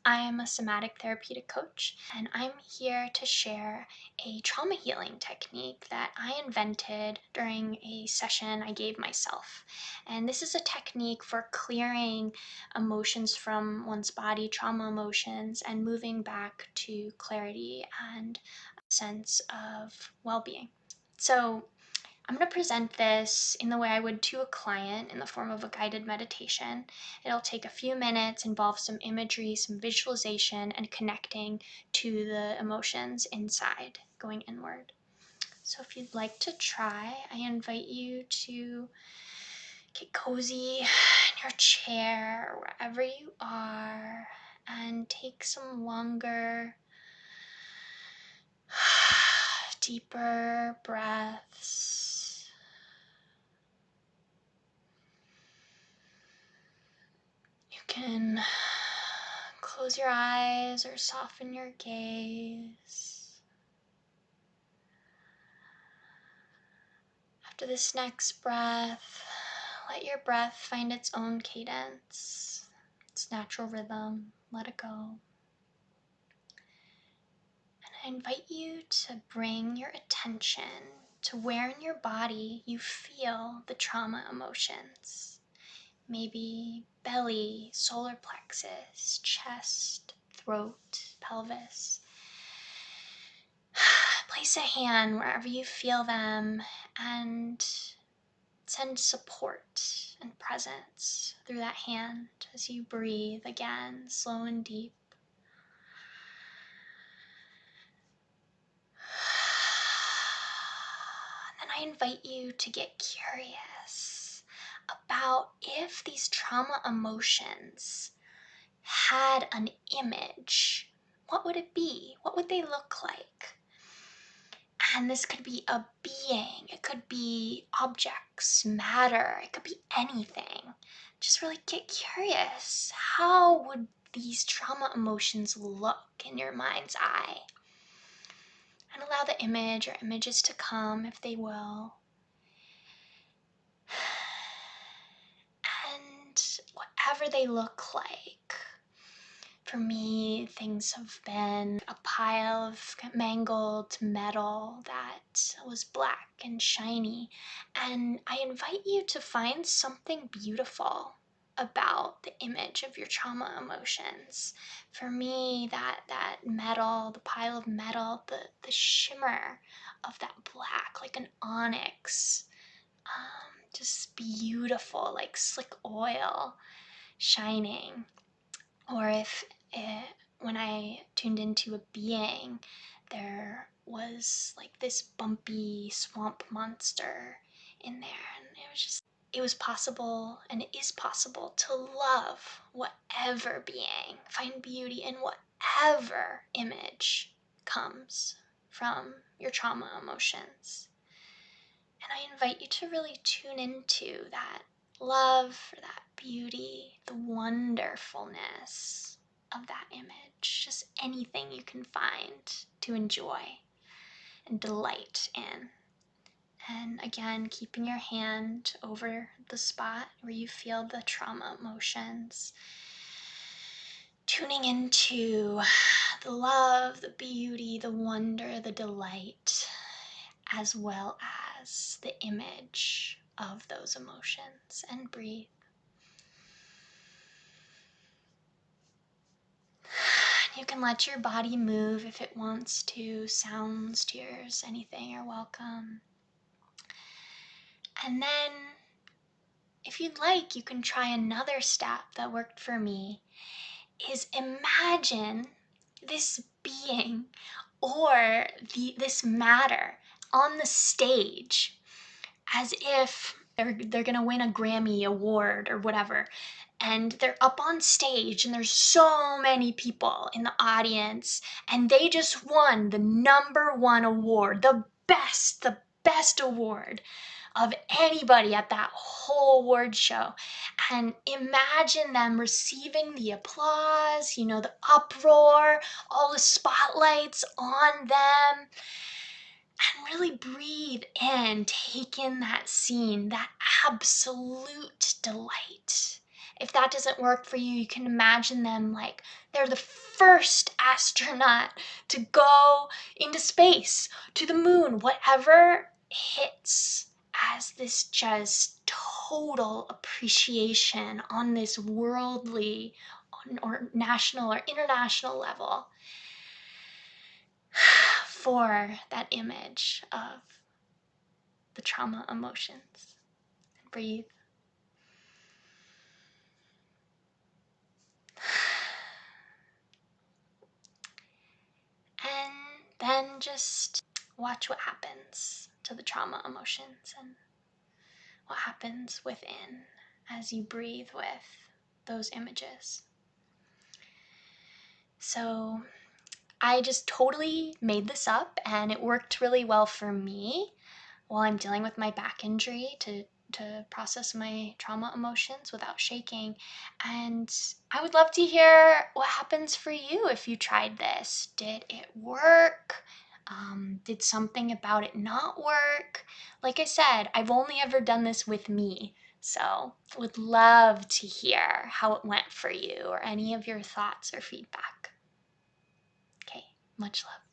I am a somatic therapeutic coach, and I'm here to share a trauma healing technique that I invented during a session I gave myself. And this is a technique for clearing emotions from one's body, trauma emotions, and moving back to clarity and a sense of well-being. So I'm going to present this in the way I would to a client in the form of a guided meditation. It'll take a few minutes, involve some imagery, some visualization, and connecting to the emotions inside, going inward. So if you'd like to try, I invite you to get cozy in your chair or wherever you are and take some longer, deeper breaths. You can close your eyes or soften your gaze. After this next breath, let your breath find its own cadence, its natural rhythm. Let it go. And I invite you to bring your attention to where in your body you feel the trauma emotions. Maybe belly, solar plexus, chest, throat, pelvis. Place a hand wherever you feel them and send support and presence through that hand as you breathe again, slow and deep. And then I invite you to get curious about if these trauma emotions had an image. What would it be? What would they look like? And this could be a being, it could be objects, matter, it could be anything. Just really get curious. How would these trauma emotions look in your mind's eye? And allow the image or images to come if they will. And whatever they look like, for me, things have been a pile of mangled metal that was black and shiny. And I invite you to find something beautiful about the image of your trauma emotions. For me, that metal, the pile of metal, the shimmer of that black, like an onyx, just beautiful, like slick oil shining. Or if when I tuned into a being, there was like this bumpy swamp monster in there, and it was possible, and it is possible to love whatever being, find beauty in whatever image comes from your trauma emotions. And I invite you to really tune into that love, that beauty, the wonderfulness of that image. Just anything you can find to enjoy and delight in. And again, keeping your hand over the spot where you feel the trauma emotions. Tuning into the love, the beauty, the wonder, the delight, as well as the image of those emotions, and breathe. You can let your body move if it wants to. Sounds, tears, anything are welcome. And then, if you'd like, you can try another step that worked for me, is imagine this being or this matter on the stage as if they're gonna win a Grammy award or whatever, and they're up on stage and there's so many people in the audience and they just won the #1 award, the best award of anybody at that whole award show. And imagine them receiving the applause, the uproar, all the spotlights on them. And really breathe in, take in that scene, that absolute delight. If that doesn't work for you, you can imagine them like they're the first astronaut to go into space, to the moon, whatever hits as this just total appreciation on this worldly or national or international level for that image of the trauma emotions. Breathe. And then just watch what happens to the trauma emotions and what happens within as you breathe with those images. So I just totally made this up and it worked really well for me while I'm dealing with my back injury to process my trauma emotions without shaking. And I would love to hear what happens for you if you tried this. Did it work? Did something about it not work? Like I said, I've only ever done this with me, so would love to hear how it went for you or any of your thoughts or feedback. Okay, much love.